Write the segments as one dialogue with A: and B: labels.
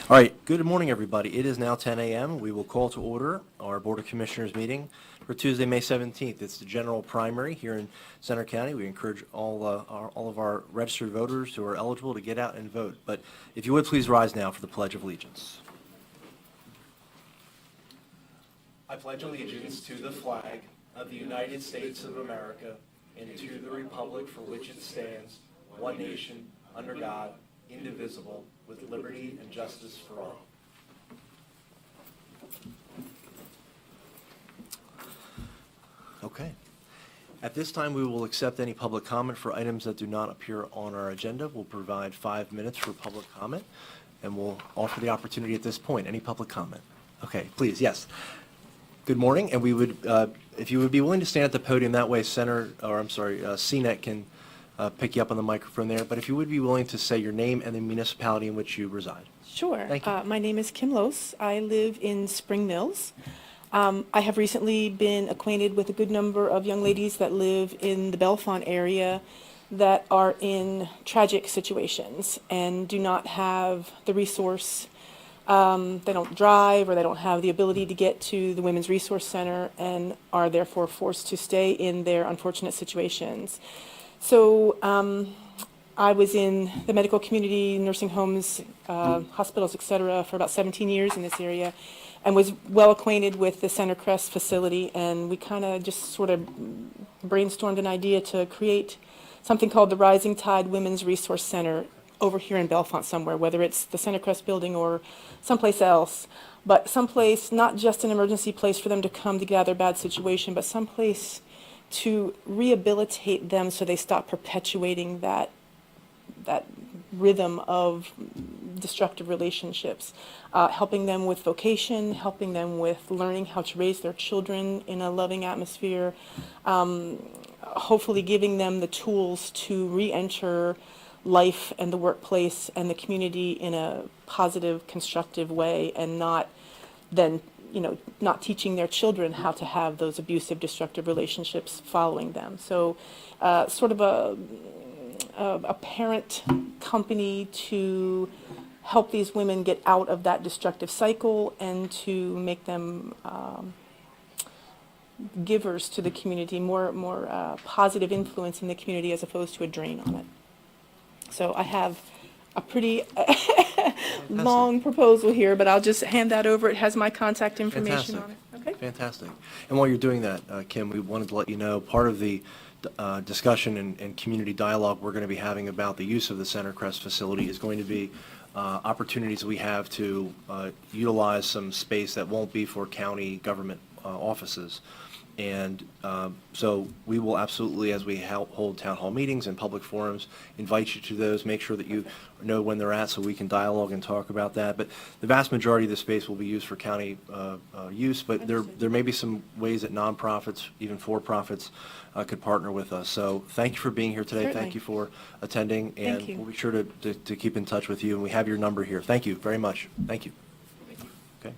A: All right, good morning, everybody. It is now 10 a.m. We will call to order our Board of Commissioners meeting for Tuesday, May 17th. It's the general primary here in Center County. We encourage all of our registered voters who are eligible to get out and vote. But if you would, please rise now for the Pledge of Allegiance. I pledge allegiance to the flag of the United States of America and to the republic for which it stands, one nation, under God, indivisible, with liberty and justice for all. Okay. At this time, we will accept any public comment for items that do not appear on our agenda. We'll provide 5 minutes for public comment, and we'll offer the opportunity at this point. Any public comment? Okay, please, yes. Good morning, and we would, if you would be willing to stand at the podium, that way CNET can pick you up on the microphone there. But if you would be willing to say your name and the municipality in which you reside.
B: Sure.
A: Thank you.
B: My name is Kim Lose. I live in Spring Mills. I have recently been acquainted with a good number of young ladies that live in the Bellefonte area that are in tragic situations and do not have the resource. They don't drive or they don't have the ability to get to the Women's Resource Center and are therefore forced to stay in their unfortunate situations. So I was in the medical community, nursing homes, hospitals, et cetera, for about 17 years in this area and was well acquainted with the Center Crest facility, and we kind of just sort of brainstormed an idea to create something called the Rising Tide Women's Resource Center over here in Bellefonte somewhere, whether it's the Center Crest building or someplace else, but someplace, not just an emergency place for them to come to get out of their bad situation, but someplace to rehabilitate them so they stop perpetuating that rhythm of destructive relationships, helping them with vocation, helping them with learning how to raise their children in a loving atmosphere, hopefully giving them the tools to re-enter life and the workplace and the community in a positive, constructive way, and not then, not teaching their children how to have those abusive, destructive relationships following them. So sort of a parent company to help these women get out of that destructive cycle and to make them givers to the community, more positive influence in the community as opposed to a drain on it. So I have a pretty long proposal here, but I'll just hand that over. It has my contact information on it. Okay.
A: Fantastic. And while you're doing that, Kim, we wanted to let you know part of the discussion and community dialogue we're going to be having about the use of the Center Crest facility is going to be opportunities we have to utilize some space that won't be for county government offices. And so we will absolutely, as we hold town hall meetings and public forums, invite you to those, make sure that you know when they're at so we can dialogue and talk about that. But the vast majority of the space will be used for county use, but there may be some ways that nonprofits, even for-profits, could partner with us. So thank you for being here today.
B: Certainly.
A: Thank you for attending, and
B: Thank you.
A: we'll be sure to keep in touch with you, and we have your number here. Thank you very much. Thank you. Okay.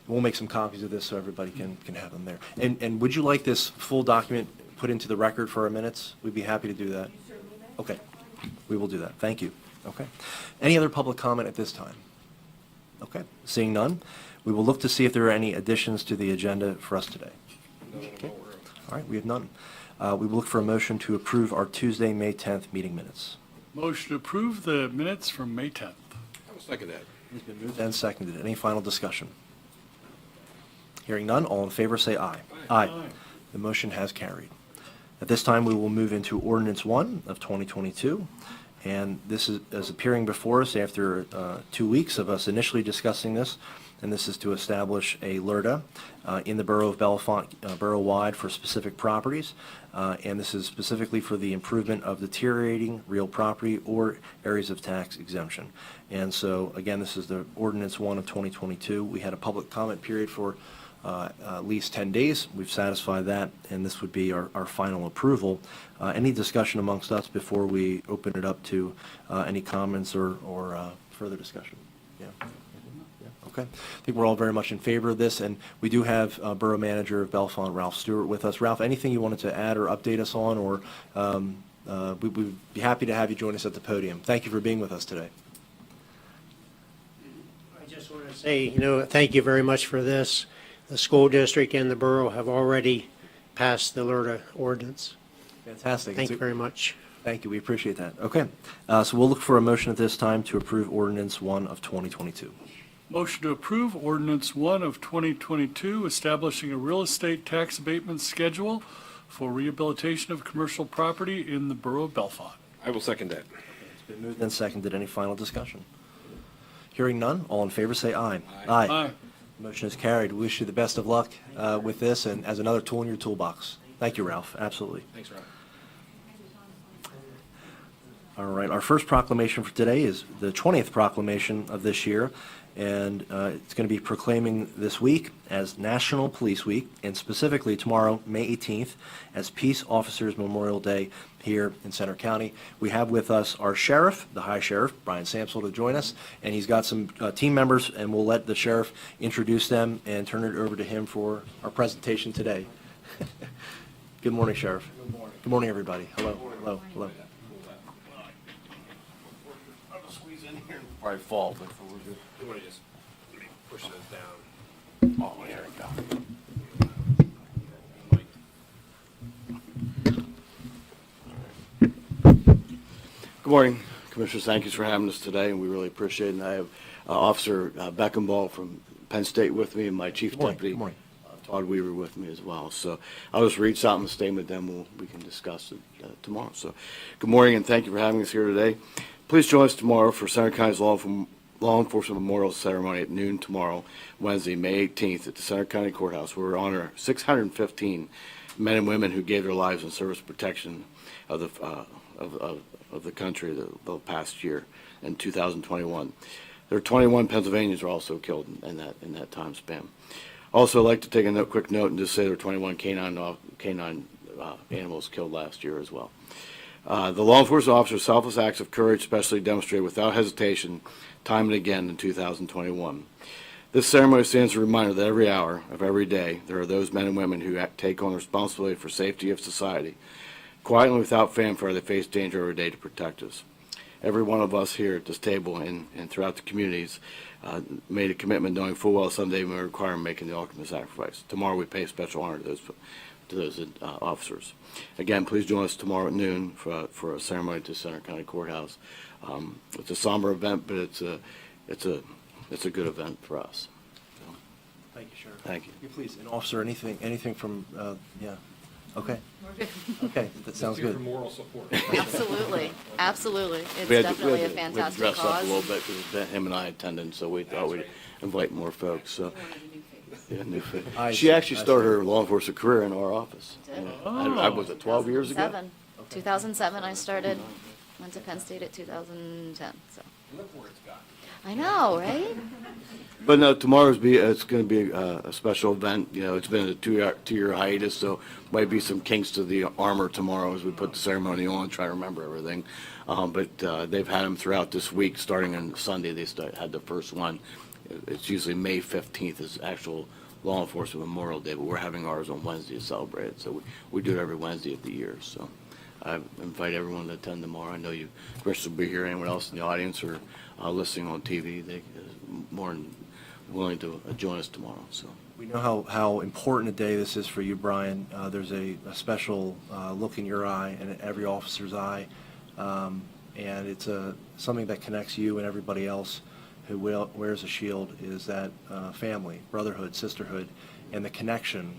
A: We'll make some copies of this so everybody can have them there. And would you like this full document put into the record for our minutes? We'd be happy to do that. Okay. We will do that. Thank you. Okay. Any other public comment at this time? Okay. Seeing none, we will look to see if there are any additions to the agenda for us today. Okay. All right. We have none. We will look for a motion to approve our Tuesday, May 10th meeting minutes.
C: Motion to approve the minutes from May 10th.
D: I will second that.
A: It's been moved and seconded. Any final discussion? Hearing none, all in favor say aye.
C: Aye.
A: The motion has carried. At this time, we will move into Ordinance 1 of 2022, and this is appearing before us after 2 weeks of us initially discussing this, and this is to establish a LRTA in the borough of Bellefonte, borough-wide for specific properties, and this is specifically for the improvement of deteriorating real property or areas of tax exemption. And so, again, this is the Ordinance 1 of 2022. We had a public comment period for at least 10 days. We've satisfied that, and this would be our final approval. Any discussion amongst us before we open it up to any comments or further discussion? Yeah. Okay. I think we're all very much in favor of this, and we do have Borough Manager of Bellefonte, Ralph Stewart, with us. Ralph, anything you wanted to add or update us on, or we'd be happy to have you join us at the podium. Thank you for being with us today.
D: just want to say, thank you very much for this. The school district and the borough have already passed the LERTA ordinance.
A: Fantastic.
D: Thank you very much.
A: Thank you, we appreciate that. Okay, so we'll look for a motion at this time to approve ordinance 1 of 2022.
C: Motion to approve ordinance 1 of 2022, establishing a real estate tax abatement schedule for rehabilitation of commercial property in the Borough of Bellefonte.
E: I will second that.
A: It's been moved and seconded. Any final discussion? Hearing none, all in favor say aye.
C: Aye.
A: Motion is carried. We wish you the best of luck with this and as another tool in your toolbox. Thank you, Ralph. Absolutely.
E: Thanks, Rob.
A: All right, our first proclamation for today is the 20th proclamation of this year, and it's going to be proclaiming this week as National Police Week, and specifically tomorrow, May 18th, as Peace Officers Memorial Day here in Center County. We have with us our sheriff, the High Sheriff, Brian Samsel, to join us, and he's got some team members, and we'll let the sheriff introduce them and turn it over to him for our presentation today. Good morning, Sheriff. Good morning. Good morning, everybody. Hello, hello, hello.
E: Squeeze in here and probably fall, but we're good. You want to just let me push those down? Oh, there we go.
F: Good morning, Commissioners. Thank you for having us today, and we really appreciate it. And I have Officer Beckenball from Penn State with me, and my Chief
A: morning.
F: Deputy,
A: Good morning.
F: Todd Weaver, with me as well. So I'll just read something, statement, then we can discuss it tomorrow. So good morning, and thank you for having us here today. Please join us tomorrow for Center County's Law Enforcement Memorial Ceremony at noon tomorrow, Wednesday, May 18th, at the Center County Courthouse, where we honor 615 men and women who gave their lives in service protection of the country the past year in 2021. There are 21 Pennsylvanians were also killed in that time span. Also, I'd like to take a quick note and just say there were 21 canine animals killed last year as well. The law enforcement officer's selfless acts of courage especially demonstrated without hesitation time and again in 2021. This ceremony stands as a reminder that every hour of every day there are those men and women who take on the responsibility for safety of society. Quietly without fanfare, they face danger every day to protect us. Every one of us here at this table and throughout the communities made a commitment knowing full well someday we may require making the ultimate sacrifice. Tomorrow we pay special honor to those officers. Again, please join us tomorrow at noon for a ceremony at the Center County Courthouse. It's a somber event, but it's a good event for us. So,
A: Thank you, Sheriff.
F: thank you.
A: You please, and officer, anything from, yeah, okay. Okay, that sounds good.
E: Moral support.
G: Absolutely, absolutely. It's
F: We had to-
G: definitely
F: we
G: a
F: had to
G: fantastic
F: dress up a
G: cause.
F: little bit because him and I attended, so we thought we'd invite more folks. So, yeah, new face.
A: I
F: She
A: see,
F: actually
A: I
F: started
A: see.
F: her law enforcement career in our office.
G: Did?
F: I was it 12 years ago?
G: 2007 I started, went to Penn State at 2010, so.
E: Look where it's got.
G: I know, right?
F: But no, it's going to be a special event. You know, it's been a two-year hiatus, so might be some kinks to the armor tomorrow as we put the ceremony on, try to remember everything. But they've had them throughout this week, starting on Sunday. They had the first one. It's usually May 15th is actual Law Enforcement Memorial Day, but we're having ours on Wednesday to celebrate it. So we do it every Wednesday of the year. So I invite everyone to attend tomorrow. I know you, Chris, will be here. Anyone else in the audience or listening on TV, they more than willing to join us tomorrow. So
A: We know how important a day this is for you, Brian. There's a special look in your eye and in every officer's eye, and it's something that connects you and everybody else who wears a shield is that family, brotherhood, sisterhood, and the connection.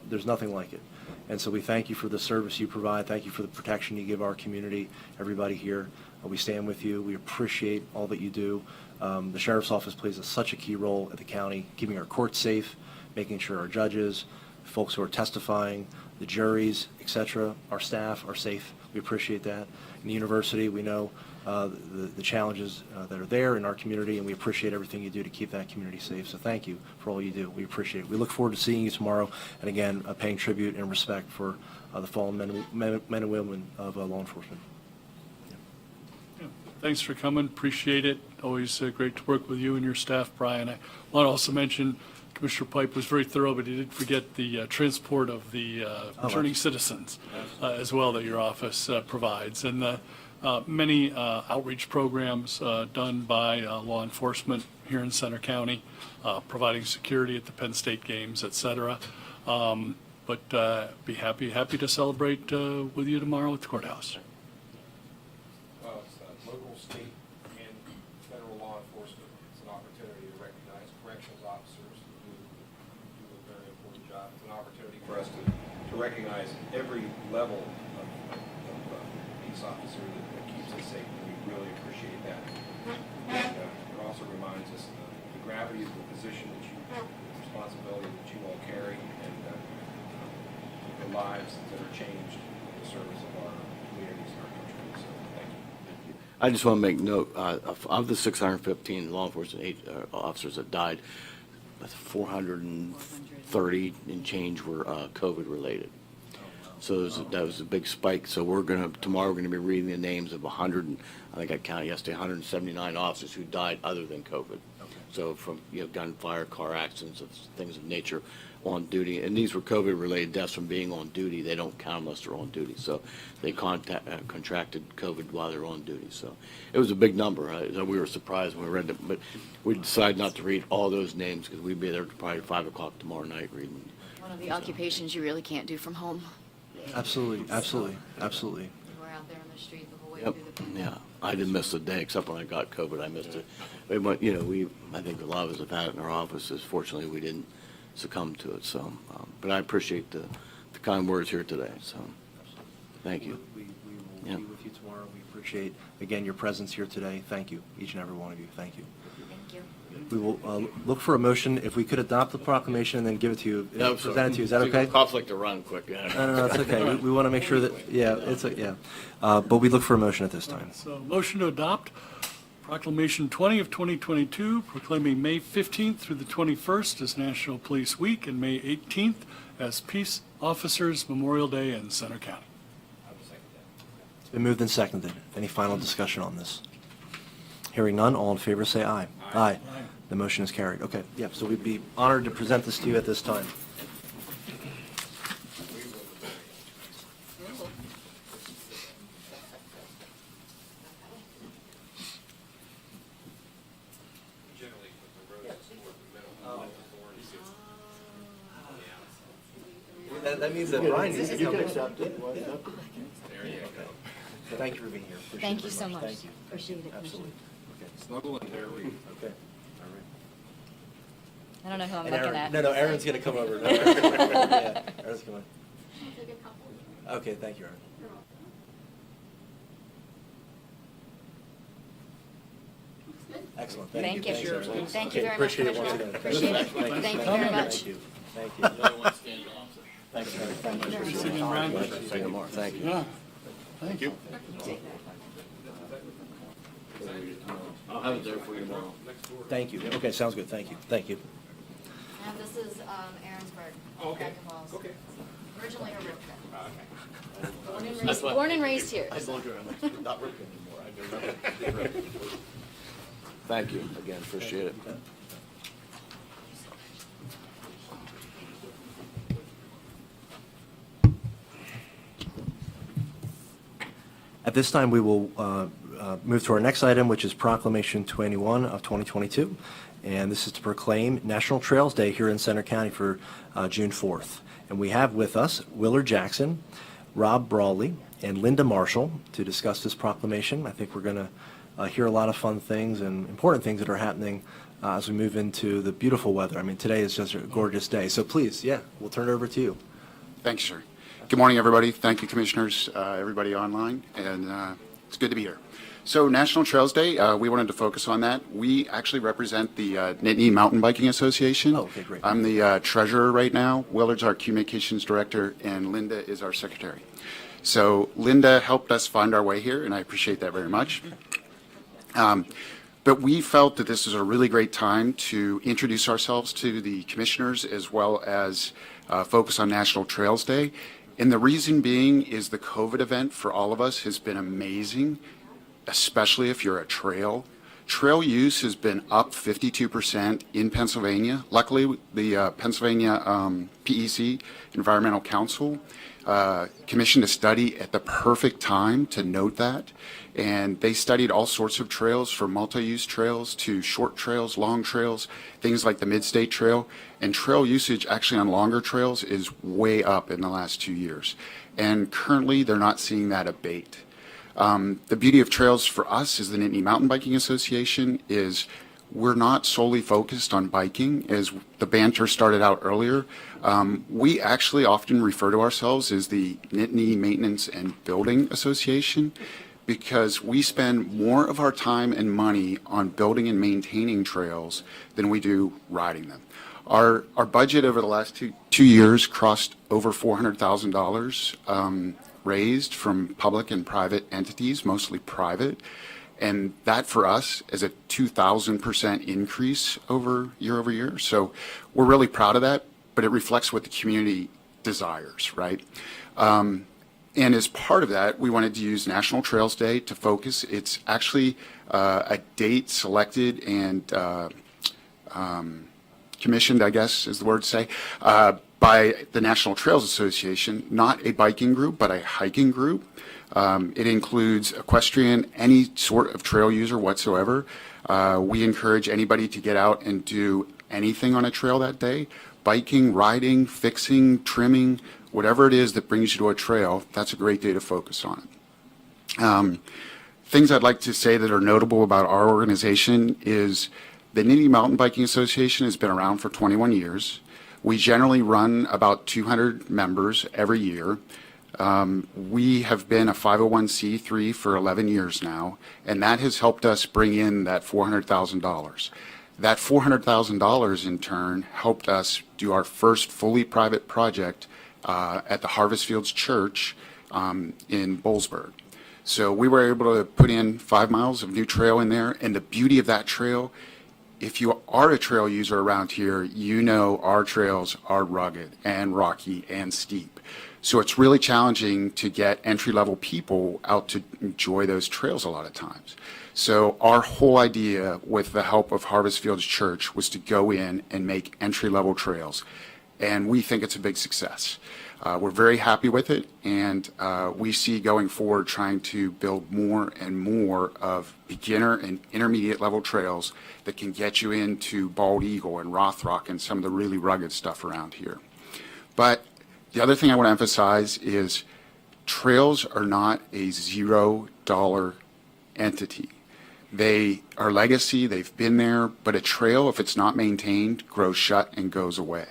A: There's nothing like it. And so we thank you for the service you provide. Thank you for the protection you give our community, everybody here. We stand with you. We appreciate all that you do. The Sheriff's Office plays such a key role at the county, keeping our courts safe, making sure our judges, folks who are testifying, the juries, etc., our staff are safe. We appreciate that. In the university, we know the challenges that are there in our community, and we appreciate everything you do to keep that community safe. So thank you for all you do. We appreciate it. We look forward to seeing you tomorrow, and again, paying tribute and respect for the fallen men and women of law enforcement.
C: Yeah, thanks for coming, appreciate it. Always great to work with you and your staff, Brian. I want to also mention Commissioner Pipe was very thorough, but he did forget the transport of the returning citizens as well that your office provides. And many outreach programs done by law enforcement here in Center County, providing security at the Penn State games, et cetera. But be happy to celebrate with you tomorrow at the courthouse.
E: Well, it's local, state, and federal law enforcement. It's an opportunity to recognize corrections officers who do a very important job. It's an opportunity for us to recognize every level of police officer that keeps us safe. And we really appreciate that. And it also reminds us of the gravity of the position that the responsibility that you all carry, and the lives that are changed in the service of our communities and our country. So, thank you.
F: I just want to make note, of the 615 law enforcement officers that died, 430 and change were COVID-related. So that was a big spike. So tomorrow we're going to be reading the names of 100, and I think I counted yesterday, 179 officers who died other than COVID. So from gunfire, car accidents, things of nature on duty, and these were COVID-related deaths from being on duty. They don't count unless they're on duty. So they contracted COVID while they're on duty. So it was a big number. We were surprised when we read it, but we decided not to read all those names because we'd be there probably 5 o'clock tomorrow night reading.
G: One of the occupations you really can't do from home.
A: Absolutely, absolutely, absolutely.
G: We're out there on the street the whole way
F: Yep.
G: through the pandemic.
F: Yeah, I didn't miss a day except when I got COVID. I missed it. But, I think a lot of us have had it in our offices. Fortunately, we didn't succumb to it. So, but I appreciate the kind words here today. So, thank you.
A: We will
F: Yeah.
A: be with you tomorrow. We appreciate, again, your presence here today. Thank you, each and every one of you. Thank you.
G: Thank you.
A: We will look for a motion, if we could adopt the proclamation and then give it to you, present it to you. Is that okay?
F: Cops like to run quick.
A: No, it's okay. We want to make sure that, but we look for a motion at this time.
C: So motion to adopt Proclamation 20 of 2022, proclaiming May 15th through the 21st as National Police Week and May 18th as Peace Officers Memorial Day in Center County.
A: It's been moved and seconded. Any final discussion on this? Hearing none, all in favor say aye. Aye. The motion is carried. Okay, so we'd be honored to present this to you at this time.
E: Generally, with the roses toward the middle, the thorns gets on the outside.
A: That means that Brian needs to come.
F: accept it.
E: There you go.
A: Thank you for being here. Appreciate
G: Thank
A: it
G: you
A: very
G: so much.
A: Thank you.
G: Appreciate it,
A: Absolutely. Okay.
E: Snuggle in there.
A: Okay.
G: I don't know who I'm
A: And
G: looking
A: Aaron,
G: at.
A: no, Aaron's gonna come over. No, yeah, Aaron's coming. Okay, thank you, Aaron. Excellent, thank you.
G: Thank you.
A: Thanks, Aaron.
G: Thank you
A: Okay,
G: very much,
A: appreciate it once
G: Commissioner.
A: again.
G: Appreciate it.
A: Thank you.
G: Thank you very much.
A: Thank you. Thank you. Thanks, Aaron.
G: Thank you very much.
C: Sitting around.
F: See you tomorrow. Thank you.
C: Yeah. Thank you.
F: I'll have it there for you tomorrow.
A: Thank you. Okay, sounds good. Thank you. Thank you.
G: And this is Aaronsburg.
E: Okay.
G: Dragon Falls.
E: Okay.
G: Originally a Ripken. Born and raised here.
F: I told you I'm not ripping anymore. I do nothing. Thank you again. Appreciate it.
A: At this time, we will move to our next item, which is Proclamation 21 of 2022. And this is to proclaim National Trails Day here in Center County for June 4th. And we have with us Willard Jackson, Rob Brawley, and Linda Marshall to discuss this proclamation. I think we're going to hear a lot of fun things and important things that are happening as we move into the beautiful weather. I mean, today is just a gorgeous day. So please, we'll turn it over to you.
H: Thanks, sir. Good morning, everybody. Thank you, commissioners, everybody online, and it's good to be here. So National Trails Day, we wanted to focus on that. We actually represent the Nittany Mountain Biking Association.
A: Oh, okay, great.
H: I'm the treasurer right now. Willard's our communications director, and Linda is our secretary. So Linda helped us find our way here, and I appreciate that very much. But we felt that this is a really great time to introduce ourselves to the commissioners as well as focus on National Trails Day. And the reason being is the COVID event for all of us has been amazing, especially if you're a trail. Trail use has been up 52% in Pennsylvania. Luckily, the Pennsylvania PEC, Environmental Council, commissioned a study at the perfect time to note that. And they studied all sorts of trails, from multi-use trails to short trails, long trails, things like the Mid-State Trail. And trail usage actually on longer trails is way up in the last 2 years. And currently, they're not seeing that abate. The beauty of trails for us as the Nittany Mountain Biking Association is we're not solely focused on biking. As the banter started out earlier, we actually often refer to ourselves as the Nittany Maintenance and Building Association, because we spend more of our time and money on building and maintaining trails than we do riding them. Our budget over the last two years crossed over $400,000 raised from public and private entities, mostly private. And that for us is a 2,000% increase year over year. So we're really proud of that, but it reflects what the community desires, right? And as part of that, we wanted to use National Trails Day to focus. It's actually a date selected and commissioned, I guess is the word to say, by the National Trails Association, not a biking group, but a hiking group. It includes equestrian, any sort of trail user whatsoever. We encourage anybody to get out and do anything on a trail that day. Biking, riding, fixing, trimming, whatever it is that brings you to a trail, that's a great day to focus on it. Things I'd like to say that are notable about our organization is the Nittany Mountain Biking Association has been around for 21 years. We generally run about 200 members every year. We have been a 501c3 for 11 years now, and that has helped us bring in that $400,000. That $400,000 in turn helped us do our first fully private project at the Harvest Fields Church in Bollesburg. So we were able to put in 5 miles of new trail in there, and the beauty of that trail, if you are a trail user around here, you know our trails are rugged and rocky and steep. So it's really challenging to get entry-level people out to enjoy those trails a lot of times. So our whole idea with the help of Harvest Fields Church was to go in and make entry-level trails. And we think it's a big success. We're very happy with it, and we see going forward trying to build more and more of beginner and intermediate level trails that can get you into Bald Eagle and Rothrock and some of the really rugged stuff around here. But the other thing I want to emphasize is trails are not a $0 entity. They are legacy, they've been there, but a trail, if it's not maintained, grows shut and goes away.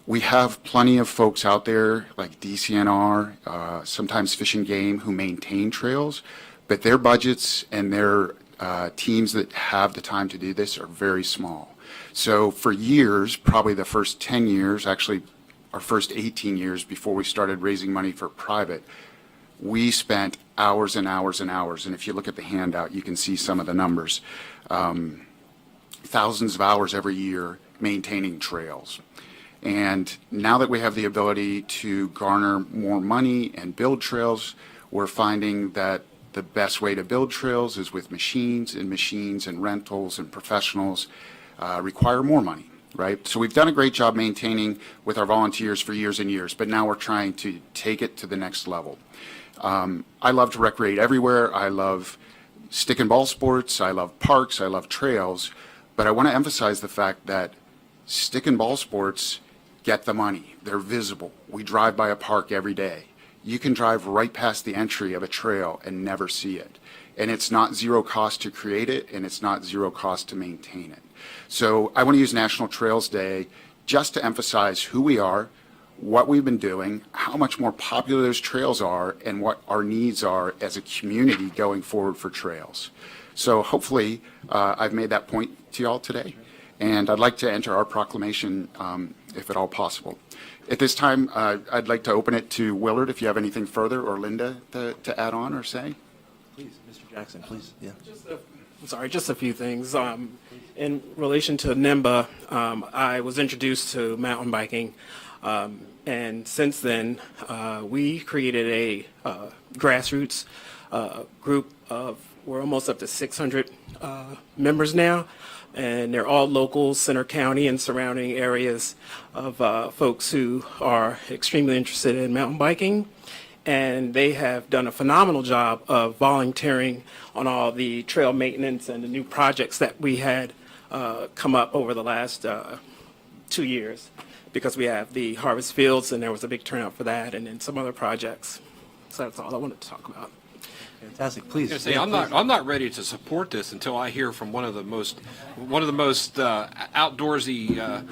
H: We have plenty of folks out there like DCNR, sometimes Fish and Game, who maintain trails, but their budgets and their teams that have the time to do this are very small. So for years, probably the first 10 years, actually our first 18 years before we started raising money for private, we spent hours and hours and hours. And if you look at the handout, you can see some of the numbers. Thousands of hours every year maintaining trails. And now that we have the ability to garner more money and build trails, we're finding that the best way to build trails is with machines and rentals and professionals require more money, right? So we've done a great job maintaining with our volunteers for years and years, but now we're trying to take it to the next level. I love to recreate everywhere. I love stick and ball sports. I love parks. I love trails. But I want to emphasize the fact that stick and ball sports get the money. They're visible. We drive by a park every day. You can drive right past the entry of a trail and never see it. And it's not zero cost to create it, and it's not zero cost to maintain it. So I want to use National Trails Day just to emphasize who we are, what we've been doing, how much more popular those trails are, and what our needs are as a community going forward for trails. So hopefully I've made that point to y'all today. And I'd like to enter our proclamation, if at all possible. At this time, I'd like to open it to Willard, if you have anything further, or Linda to add on or say.
A: Please, Mr. Jackson, please, yeah.
I: Just a few things. In relation to NIMBA, I was introduced to mountain biking, and since then, we created a grassroots group of, we're almost up to 600 members now. and they're all local, Center County and surrounding areas of folks who are extremely interested in mountain biking. And they have done a phenomenal job of volunteering on all the trail maintenance and the new projects that we had come up over the last 2 years, because we have the harvest fields and there was a big turnout for that, and then some other projects. So that's all I wanted to talk about.
A: Fantastic, please.
E: Yeah, see,
A: yeah,
E: I'm not ready to support this until I hear from one of the most outdoorsy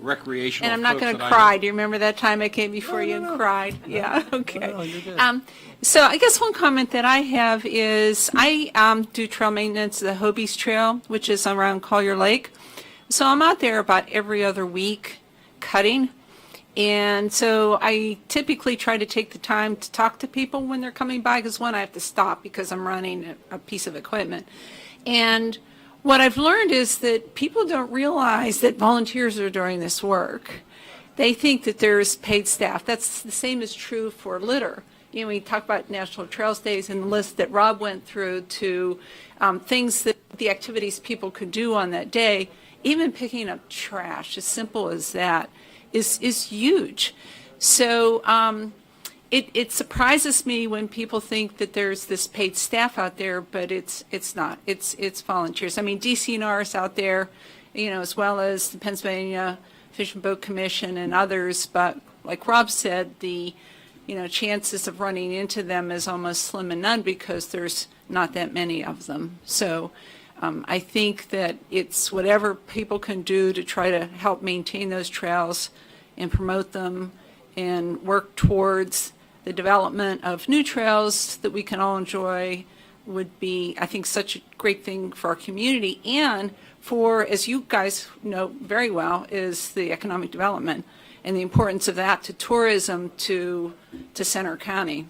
E: recreational.
J: And I'm not
E: folks
J: going to
E: that I
J: cry.
E: know.
J: Do you remember that time I came before you and cried? Yeah, okay.
A: No, you're good.
J: So I guess one comment that I have is I do trail maintenance at the Hobies Trail, which is around Collier Lake. So I'm out there about every other week cutting. And so I typically try to take the time to talk to people when they're coming by, because one, I have to stop because I'm running a piece of equipment. And what I've learned is that people don't realize that volunteers are doing this work. They think that there's paid staff. That's the same is true for litter. You know, we talk about National Trails Days and the list that Rob went through to things that the activities people could do on that day. Even picking up trash, as simple as that, is huge. So it surprises me when people think that there's this paid staff out there, but it's not. It's volunteers. I mean, DCNR is out there, you know, as well as the Pennsylvania Fish and Boat Commission and others. But like Rob said, the chances of running into them is almost slim and none because there's not that many of them. So I think that it's whatever people can do to try to help maintain those trails and promote them and work towards the development of new trails that we can all enjoy would be, I think, such a great thing for our community and for, as you guys know very well, is the economic development and the importance of that to tourism to Center County.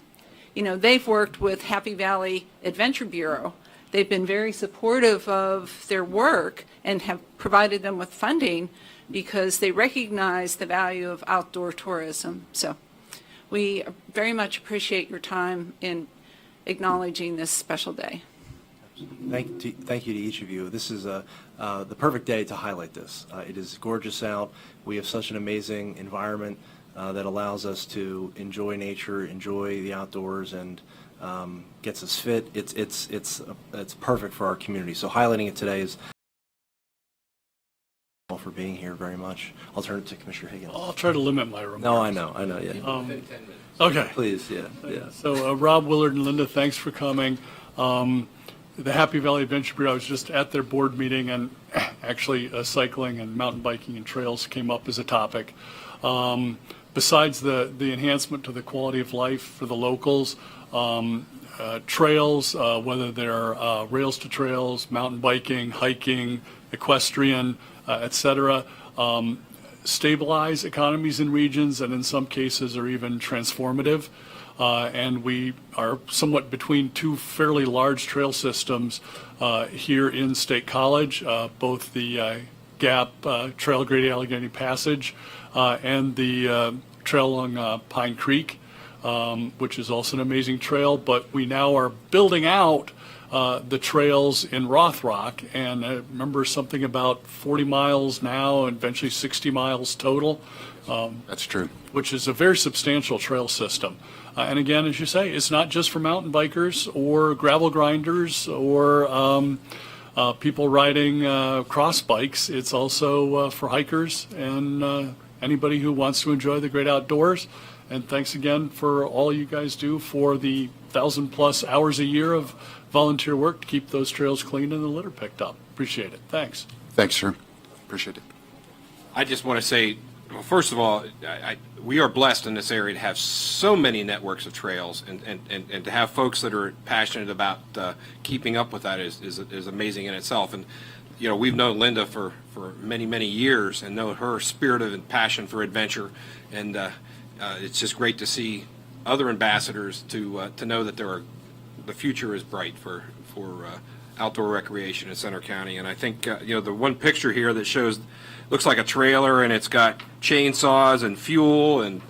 J: You know, they've worked with Happy Valley Adventure Bureau. They've been very supportive of their work and have provided them with funding because they recognize the value of outdoor tourism. So we very much appreciate your time in acknowledging this special day.
A: Thank you to each of you. This is the perfect day to highlight this. It is gorgeous out. We have such an amazing environment that allows us to enjoy nature, enjoy the outdoors, and gets us fit. It's perfect for our community. So highlighting it today is for being here very much. I'll turn it to Commissioner Higgins.
C: I'll try to limit my remarks.
A: No, I know, yeah.
C: Okay.
A: Please, yeah.
C: So Rob, Willard, and Linda, thanks for coming. The Happy Valley Adventure Bureau, I was just at their board meeting, and actually cycling and mountain biking and trails came up as a topic. Besides the enhancement to the quality of life for the locals, trails, whether they're rails to trails, mountain biking, hiking, equestrian, et cetera, stabilize economies in regions and in some cases are even transformative. And we are somewhat between two fairly large trail systems here in State College, both the Gap Trail Grady Allegheny Passage and the trail along Pine Creek, which is also an amazing trail. But we now are building out the trails in Rothrock, and I remember something about 40 miles now and eventually 60 miles total.
H: That's true.
C: Which is a very substantial trail system. And again, as you say, it's not just for mountain bikers or gravel grinders or people riding cross bikes. It's also for hikers and anybody who wants to enjoy the great outdoors. And thanks again for all you guys do for the 1,000+ hours a year of volunteer work to keep those trails clean and the litter picked up. Appreciate it. Thanks.
H: Thanks, sir. Appreciate it.
E: I just want to say, well, first of all, we are blessed in this area to have so many networks of trails, and to have folks that are passionate about keeping up with that is amazing in itself. And we've known Linda for many, many years and know her spirit and passion for adventure, and it's just great to see other ambassadors to know that the future is bright for outdoor recreation in Center County. And I think the one picture here that shows looks like a trailer, and it's got chainsaws and fuel and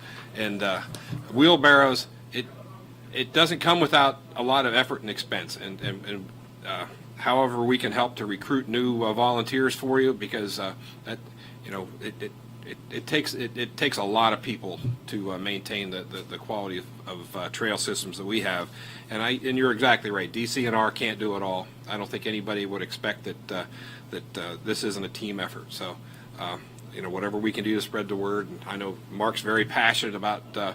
E: wheelbarrows. It doesn't come without a lot of effort and expense, and however we can help to recruit new volunteers for you, because that, it takes a lot of people to maintain the quality of trail systems that we have. And you're exactly right. DCNR can't do it all. I don't think anybody would expect that this isn't a team effort. So, whatever we can do to spread the word. And I know Mark's very passionate about the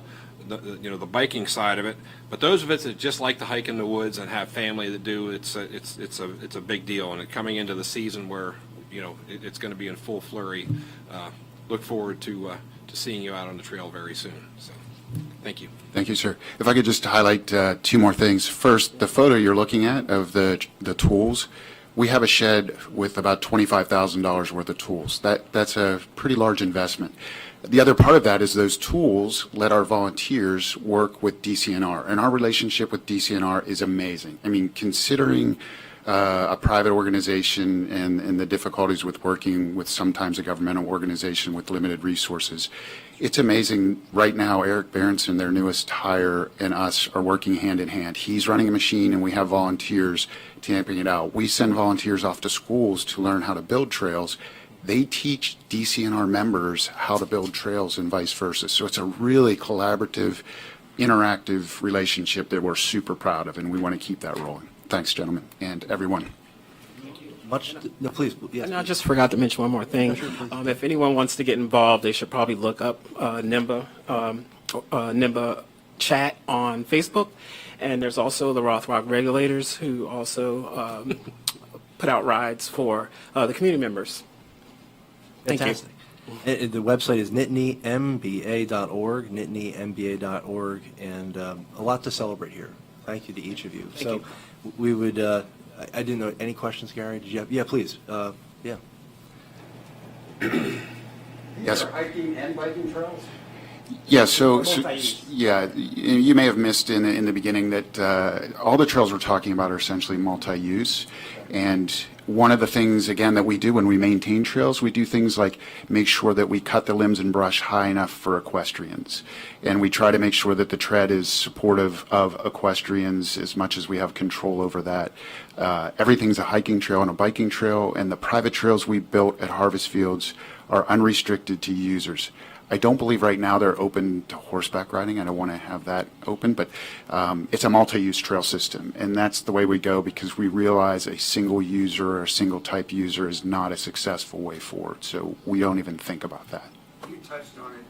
E: biking side of it, but those of us that just like to hike in the woods and have family that do, it's a big deal. And coming into the season where it's going to be in full flurry, look forward to seeing you out on the trail very soon. So, thank you.
H: Thank you, sir. If I could just highlight two more things. First, the photo you're looking at of the tools, we have a shed with about $25,000 worth of tools. That's a pretty large investment. The other part of that is those tools let our volunteers work with DCNR, and our relationship with DCNR is amazing. I mean, considering a private organization and the difficulties with working with sometimes a governmental organization with limited resources, it's amazing. Right now, Eric Berenson, their newest hire, and us are working hand in hand. He's running a machine, and we have volunteers tamping it out. We send volunteers off to schools to learn how to build trails. They teach DCNR members how to build trails and vice versa. So it's a really collaborative, interactive relationship that we're super proud of, and we want to keep that rolling. Thanks, gentlemen, and everyone.
A: No, please, yes.
I: And I just forgot to mention one more thing. If anyone wants to get involved, they should probably look up NIMBA chat on Facebook. And there's also the Rothrock Regulators, who also put out rides for the community members. Thank
A: Fantastic. The website is nitnymba.org, nitnymba.org, and a lot to celebrate here. Thank you to each of you. So we would, I didn't know, any questions, Gary? Did you have? Yeah, please. Yeah.
H: Yes, sir.
K: Hiking and biking trails?
H: Yeah, so
K: Multi-use.
H: yeah, you may have missed in the beginning that all the trails we're talking about are essentially multi-use. And one of the things, again, that we do when we maintain trails, we do things like make sure that we cut the limbs and brush high enough for equestrians. And we try to make sure that the tread is supportive of equestrians as much as we have control over that. Everything's a hiking trail and a biking trail, and the private trails we built at Harvest Fields are unrestricted to users. I don't believe right now they're open to horseback riding. I don't want to have that open, but it's a multi-use trail system, and that's the way we go because we realize a single user or a single type user is not a successful way forward, so we don't even think about that.
K: You touched on it.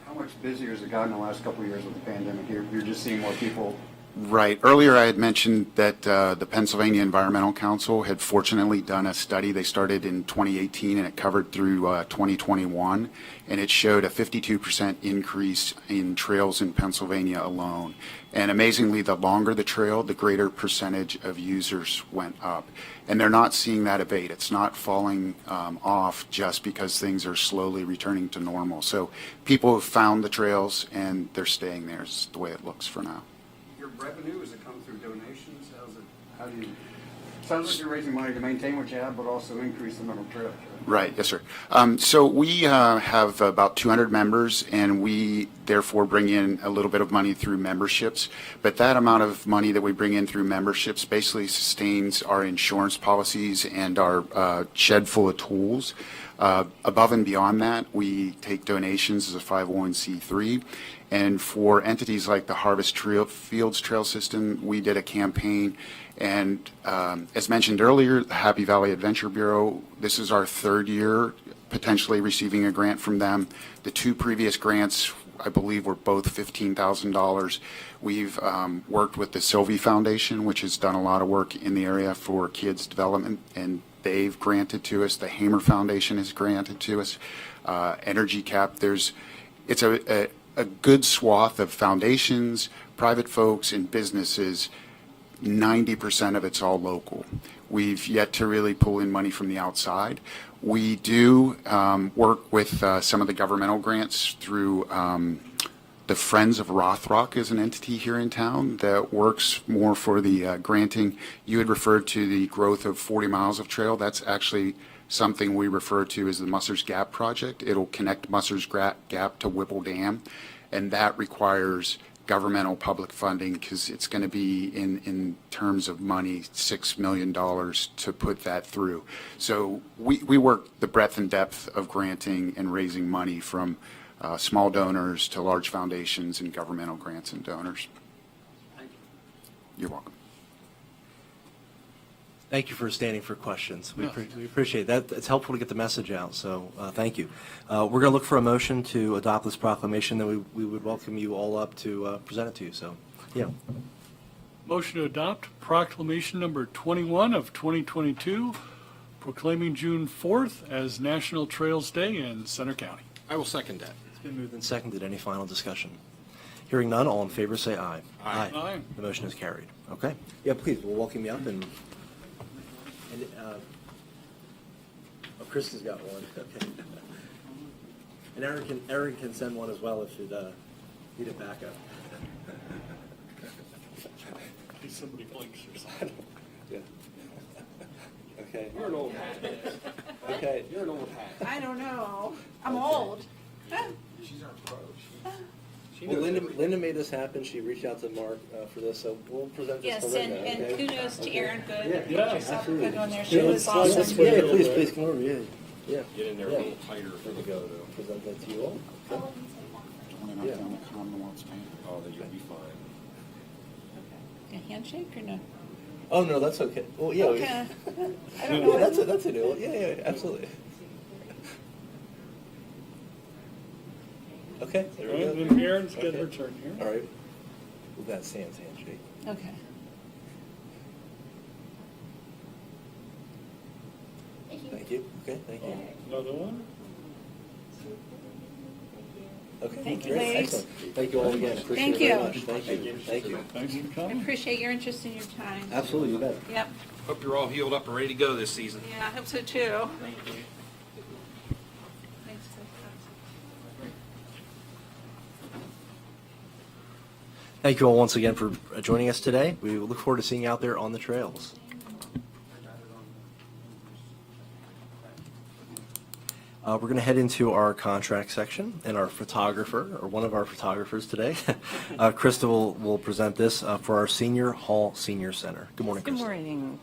K: How much busier has it gotten in the last couple of years with the pandemic? You're just seeing more people.
H: Right. Earlier I had mentioned that the Pennsylvania Environmental Council had fortunately done a study. They started in 2018 and it covered through 2021, and it showed a 52% increase in trails in Pennsylvania alone. And amazingly, the longer the trail, the greater percentage of users went up. And they're not seeing that abate. It's not falling off just because things are slowly returning to normal. So people have found the trails and they're staying there is the way it looks for now.
K: Your revenue, does it come through donations? How do you, sounds like you're raising money to maintain what you have, but also increase the number of trails,
H: Right, yes, sir. So we have about 200 members, and we therefore bring in a little bit of money through memberships. But that amount of money that we bring in through memberships basically sustains our insurance policies and our shed full of tools. Above and beyond that, we take donations as a 501c3. And for entities like the Harvest Fields Trail System, we did a campaign. And as mentioned earlier, the Happy Valley Adventure Bureau, this is our third year potentially receiving a grant from them. The two previous grants, I believe, were both $15,000. We've worked with the Sylvie Foundation, which has done a lot of work in the area for kids' development, and they've granted to us. The Hamer Foundation has granted to us. Energy Cap, it's a good swath of foundations, private folks, and businesses. 90% of it's all local. We've yet to really pull in money from the outside. We do work with some of the governmental grants through the Friends of Rothrock is an entity here in town that works more for the granting. You had referred to the growth of 40 miles of trail. That's actually something we refer to as the Musser's Gap Project. It'll connect Musser's Gap to Whipple Dam, and that requires governmental public funding, because it's going to be in terms of money, $6 million to put that through. So we work the breadth and depth of granting and raising money from small donors to large foundations and governmental grants and donors. You're welcome.
A: Thank you for standing for questions. We
C: Yeah.
A: we appreciate that. It's helpful to get the message out, so thank you. We're going to look for a motion to adopt this proclamation, then we would welcome you all up to present it to you. So, yeah.
C: Motion to adopt proclamation number 21 of 2022, proclaiming June 4th as National Trails Day in Center County.
E: I will second that.
A: It's been moved and seconded. Any final discussion? Hearing none, all in favor say aye.
E: Aye.
C: Aye.
A: The motion is carried. Okay. Yeah, please, we'll welcome you up and oh, Kristen's got one. Okay. And Aaron can send one as well if you'd need it back up.
C: In case somebody blinks or something.
A: Yeah. Okay.
E: You're an old hat.
A: Okay.
E: You're an old hat.
J: I don't know. I'm old.
E: She's our pro. She
A: Well,
E: knows
A: Linda,
E: everything.
A: Linda made this happen. She reached out to Mark for this, so we'll present this
J: Yes,
A: to Linda.
J: and
A: okay?
J: kudos to Erin Good.
A: Yeah,
C: Yeah,
J: Yourself a good one there.
A: Yeah,
J: She was
A: let's- let's-
J: awesome.
A: Yeah, please come over. Yeah, yeah.
E: Get in there a
A: Yeah.
E: little tighter for the go, though.
A: Present that to you all. Yeah.
E: Oh, then you'll be fine.
J: A handshake or no?
A: Oh no, that's okay. Well, yeah.
J: Okay. I don't
A: Yeah,
J: know.
A: that's a new one. Yeah, absolutely. Okay, there we go.
C: And then Aaron's got
A: Okay.
C: her turn here.
A: All right. We've got Sam's handshake.
J: Okay.
A: Thank you. Okay, thank you.
C: Another one?
A: Okay.
J: Thank you,
A: great,
J: ladies.
A: excellent. Thank you all again. Appreciate
J: Thank
A: it very
J: you.
A: much. Thank you. Thank you.
C: Thanks for
J: I
C: coming.
J: appreciate your interest and your time.
A: Absolutely, you bet.
J: Yep.
E: Hope you're all healed up and ready to go this season.
J: Yeah, I hope so too. Thanks.
A: Thank you all once again for joining us today. We look forward to seeing you out there on the trails. We're going to head into our contract section, and our photographer, or one of our photographers today, Krista will present this for our Senior Hall Senior Center. Good morning, Krista.
L: Good morning.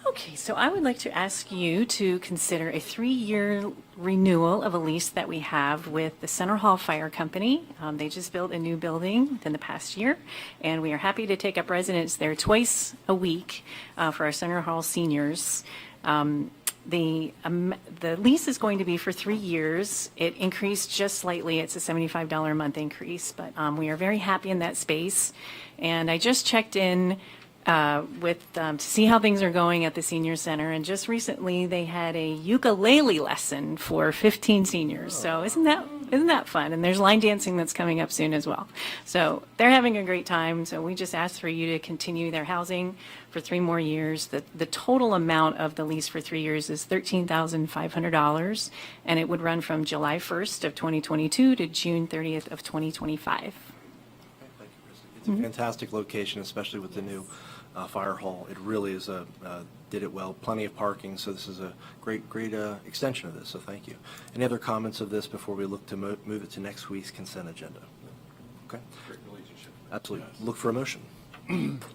L: Okay, so I would like to ask you to consider a 3-year renewal of a lease that we have with the Center Hall Fire Company. They just built a new building within the past year, and we are happy to take up residents there twice a week for our Center Hall seniors. The lease is going to be for 3 years. It increased just slightly. It's a $75 a month increase, but we are very happy in that space. And I just checked in to see how things are going at the senior center. And just recently, they had a ukulele lesson for 15 seniors. So isn't that fun? And there's line dancing that's coming up soon as well. So they're having a great time. So we just asked for you to continue their housing for 3 more years. The total amount of the lease for 3 years is $13,500, and it would run from July 1st of 2022 to June 30th of 2025.
A: Thank you, Krista. It's a fantastic location, especially with the new fire hall. It really is did it well. Plenty of parking, so this is a great extension of this. So thank you. Any other comments of this before we look to move it to next week's consent agenda? Okay.
E: Great relationship.
A: Absolutely. Look for a motion.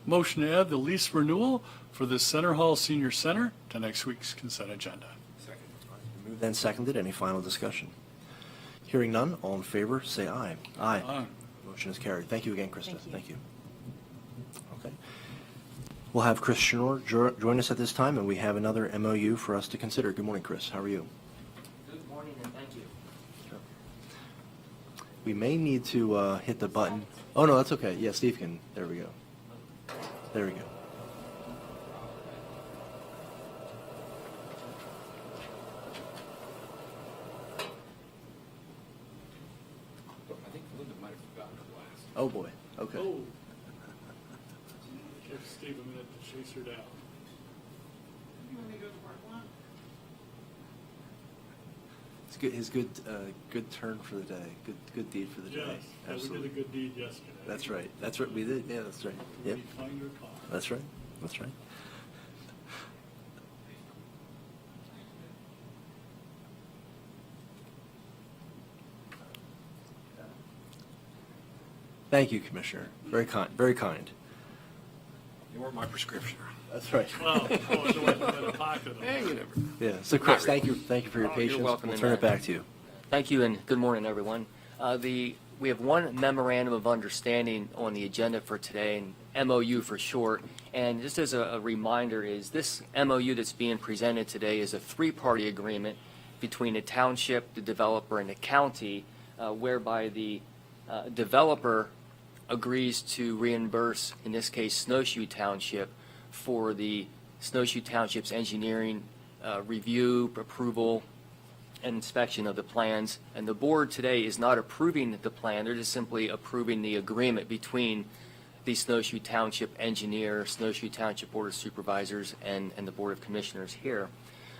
C: Motion to add the lease renewal for the Center Hall Senior Center to next week's consent agenda.
E: Second.
A: Moved and seconded. Any final discussion? Hearing none, all in favor, say aye. Aye.
C: Aye.
A: Motion is carried. Thank you again, Krista.
L: Thank you.
A: Okay. We'll have Chris Schnorr join us at this time, and we have another MOU for us to consider. Good morning, Chris. How are you?
M: Good morning and thank you.
A: We may need to hit the button. Oh, no, that's okay. Yeah, Steve can. There we go. There we go.
E: I think Linda might have forgotten her glasses.
A: Oh, boy. Okay.
C: Oh. Give Steve a minute to chase her down.
A: It's good. His good turn for the day. Good deed for the
C: Yes,
A: day.
C: yeah, we
A: Absolutely.
C: did a good deed yesterday.
A: That's right. That's right. We did. Yeah, that's right. Yep.
C: We find her car.
A: That's right. That's right. Thank you, Commissioner. Very kind, very kind.
E: You weren't my prescription.
A: That's right.
C: Well, oh, it's in the pocket.
A: Yeah, so Chris, thank you for your
M: Oh, you're
A: patience.
M: welcome
A: We'll
M: in
A: turn it
M: that.
A: back to you.
M: Thank you and good morning, everyone. We have one memorandum of understanding on the agenda for today, and MOU for short. And just as a reminder, is this MOU that's being presented today is a three-party agreement between the township, the developer, and the county, whereby the developer agrees to reimburse, in this case, Snowshoe Township, for the Snowshoe Township's engineering review, approval, and inspection of the plans. And the board today is not approving the plan, they're just simply approving the agreement between the Snowshoe Township engineer, Snowshoe Township Board of Supervisors, and the Board of Commissioners here.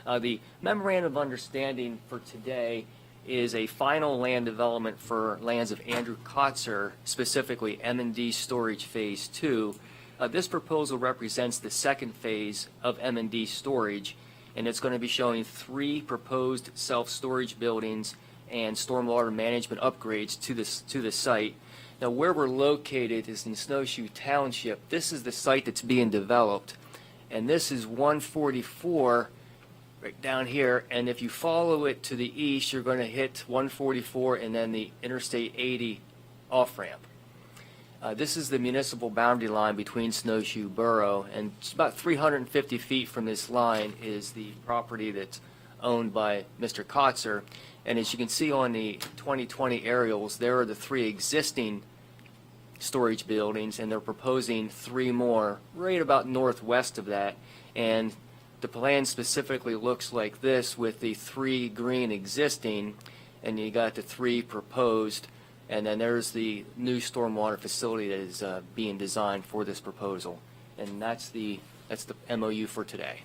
M: The memorandum of understanding for today is a final land development for lands of Andrew Kotzer, specifically M&D Storage Phase 2. This proposal represents the second phase of M&D storage, and it's going to be showing 3 proposed self-storage buildings and stormwater management upgrades to the site. Now, where we're located is in Snowshoe Township. This is the site that's being developed, and this is 144 right down here, and if you follow it to the east, you're going to hit 144 and then the Interstate 80 off-ramp. This is the municipal boundary line between Snowshoe Borough, and it's about 350 feet from this line is the property that's owned by Mr. Kotzer. And as you can see on the 2020 aerials, there are the 3 existing storage buildings, and they're proposing 3 more right about northwest of that. And the plan specifically looks like this, with the 3 green existing, and you got the 3 proposed. And then there's the new stormwater facility that is being designed for this proposal. And that's the MOU for today.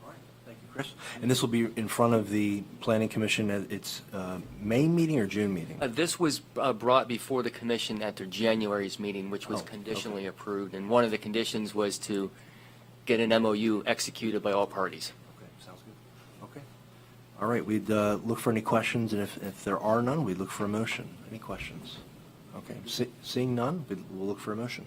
A: All right, thank you, Chris. And this will be in front of the Planning Commission at its May meeting or June meeting?
M: This was brought before the commission at their January's meeting, which was conditionally approved. And one of the conditions was to get an MOU executed by all parties.
A: Okay, sounds good. Okay. All right, we'd look for any questions, and if there are none, we'd look for a motion. Any questions? Okay, seeing none, we'll look for a motion.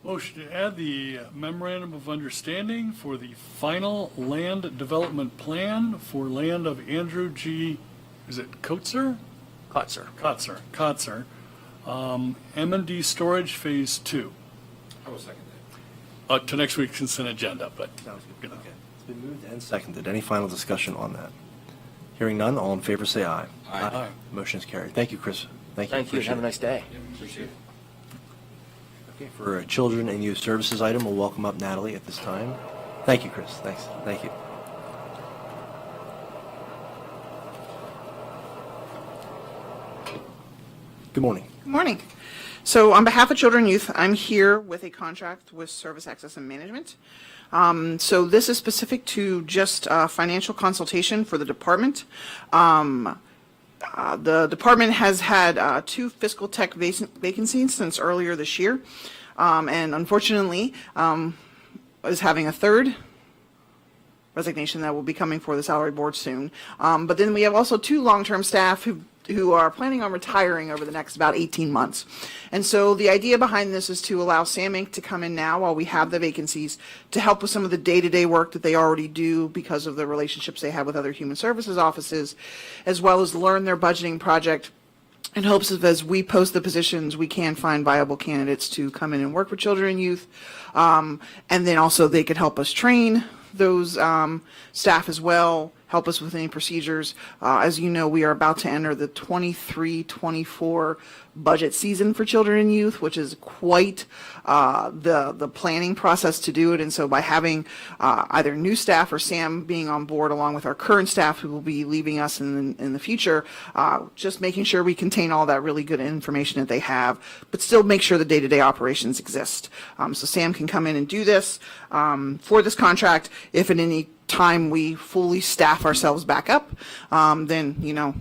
C: Motion to add the memorandum of understanding for the final land development plan for land of Andrew G., is it Kotzer?
M: Kotzer.
C: Kotzer. M&D Storage Phase 2.
E: I will second that.
C: To next week's consent agenda, but.
A: Sounds good. Okay. It's been moved and seconded. Any final discussion on that? Hearing none, all in favor say aye.
C: Aye.
A: Motion is carried. Thank you, Chris. Thank you.
M: Thank you, and have a nice day.
E: Appreciate it.
A: Okay, for a Children and Youth Services item, we'll welcome up Natalie at this time. Thank you, Chris. Thanks. Thank you. Good morning.
N: Good morning. So on behalf of Children and Youth, I'm here with a contract with Service Access and Management. So this is specific to just financial consultation for the department. The department has had 2 fiscal tech vacancies since earlier this year, and unfortunately is having a 3rd resignation that will be coming for the salary board soon. But then we have also 2 long-term staff who are planning on retiring over the next about 18 months. And so the idea behind this is to allow Sam Inc. to come in now while we have the vacancies to help with some of the day-to-day work that they already do because of the relationships they have with other human services offices, as well as learn their budgeting project in hopes of, as we post the positions, we can find viable candidates to come in and work with children and youth. And then also they could help us train those staff as well, help us with any procedures. As you know, we are about to enter the 23-24 budget season for children and youth, which is quite the planning process to do it. And so by having either new staff or Sam being on board along with our current staff who will be leaving us in the future, just making sure we contain all that really good information that they have, but still make sure the day-to-day operations exist. So Sam can come in and do this for this contract. If at any time we fully staff ourselves back up, then, you know,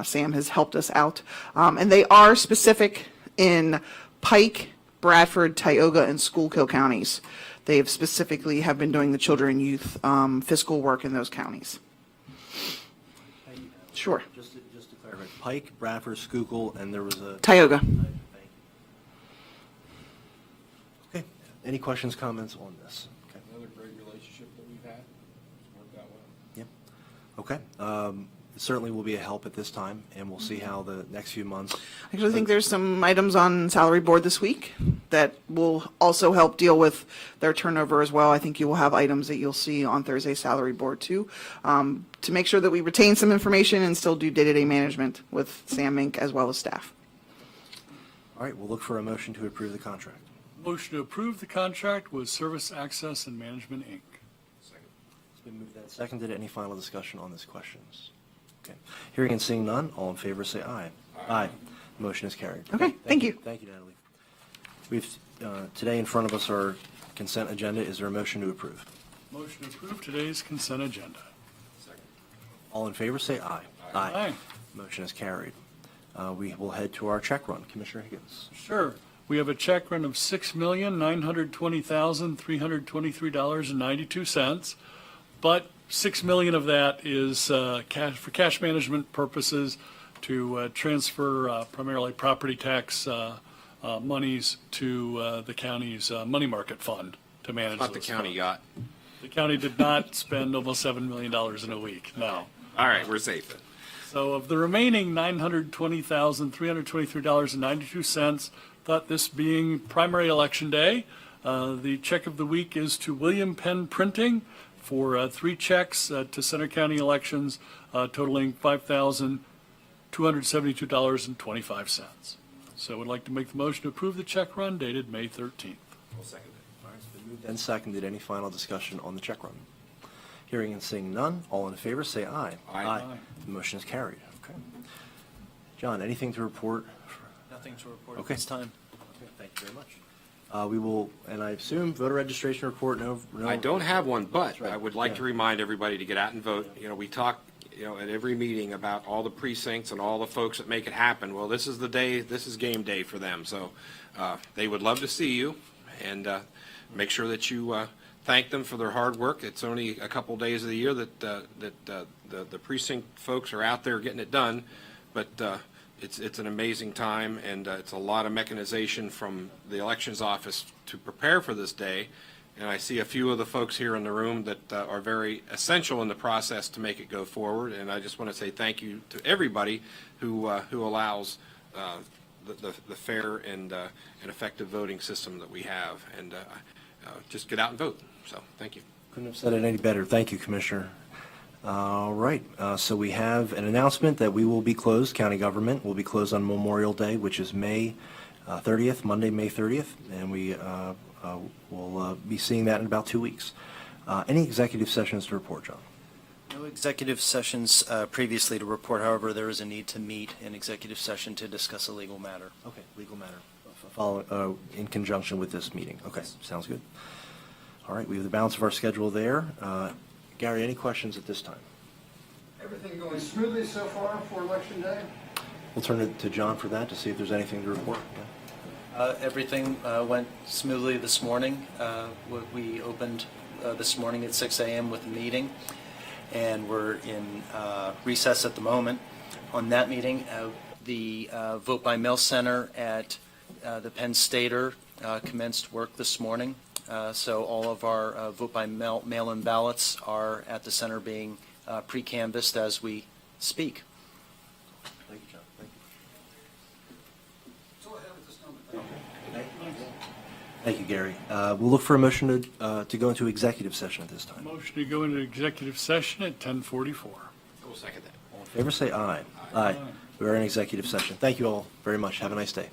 N: Sam has helped us out. And they are specific in Pike, Bradford, Tioga, and Schuylkill counties. They have specifically have been doing the children and youth fiscal work in those counties. Sure.
A: Just to clarify, sorry, Pike, Bradford, Schuylkill, and there was a...
N: Tioga.
A: Thank you. Okay, any questions, comments on this? Okay.
E: Another great relationship that we've had. It's worked out well.
A: Yeah. Okay. It certainly will be a help at this time, and we'll see how the next few months...
N: I actually think there's some items on salary board this week that will also help deal with their turnover as well. I think you will have items that you'll see on Thursday's salary board too, to make sure that we retain some information and still do day-to-day management with Sam Mink as well as staff.
A: All right, we'll look for a motion to approve the contract.
C: Motion to approve the contract with Service Access and Management, Inc.
E: Second.
A: It's been moved and seconded. Any final discussion on these questions? Okay. Hearing and seeing none, all in favor say aye. Aye. Motion is carried.
N: Okay, thank you.
A: Thank you, Natalie. We've, today in front of us our consent agenda. Is there a motion to approve?
C: Motion to approve today's consent agenda.
E: Second.
A: All in favor say aye.
C: Aye.
A: Motion is carried. We will head to our check run. Commissioner Higgins.
C: Sure. We have a check run of $6,920,323.92, but $6 million of that is cash for cash management purposes to transfer primarily property tax monies to the county's money market fund to manage.
E: Not the
C: those
E: county
C: funds.
E: yacht.
C: The county did not spend almost $7 million in a week. No.
E: All right, we're safe then.
C: So of the remaining $920,323.92, thought this being primary election day, the check of the week is to William Penn Printing for 3 checks to Center County elections totaling $5,272.25. So I would like to make the motion to approve the check run dated May 13th.
E: We'll second it.
A: All right, it's been moved and seconded. Any final discussion on the check run? Hearing and seeing none, all in favor say aye.
E: Aye.
A: The motion is carried. Okay. John, anything to report?
O: Nothing to report
A: Okay.
O: at this time.
A: Okay, thank you very much. We will, and I assume voter registration report, no.
E: I don't have one, but
A: That's right.
E: I would like to
A: Yeah.
E: remind everybody to get out and vote. You know, we talk, at every meeting about all the precincts and all the folks that make it happen. Well, this is the day, this is game day for them. So they would love to see you, and make sure that you thank them for their hard work. It's only a couple days of the year that the precinct folks are out there getting it done, but it's an amazing time, and it's a lot of mechanization from the elections office to prepare for this day. And I see a few of the folks here in the room that are very essential in the process to make it go forward. And I just want to say thank you to everybody who allows the fair and effective voting system that we have. And just get out and vote. So thank you.
A: Couldn't have said it any better. Thank you, Commissioner. All right, so we have an announcement that we will be closed, county government will be closed on Memorial Day, which is May 30th, Monday, May 30th, and we will be seeing that in about 2 weeks. Any executive sessions to report, John?
O: No executive sessions previously to report. However, there is a need to meet in executive session to discuss a legal matter.
A: Okay, legal matter, following, in conjunction with this meeting. Okay, sounds good. All right, we have the balance of our schedule there. Gary, any questions at this time?
K: Everything going smoothly so far for Election Day?
A: We'll turn it to John for that to see if there's anything to report. Yeah.
O: Everything went smoothly this morning. We opened this morning at 6 a.m. with a meeting, and we're in recess at the moment. On that meeting, the Vote by Mail Center at the Penn Stater commenced work this morning. So all of our vote by mail-in ballots are at the center being pre-canvassed as we speak.
A: Thank you, John. Thank you.
K: That's all I have at this moment.
A: Thank you, Gary. We'll look for a motion to go into executive session at this time.
C: Motion to go into executive session at 10:44.
E: We'll second that.
A: All in favor, say aye. Aye. We are in executive session. Thank you all very much. Have a nice day.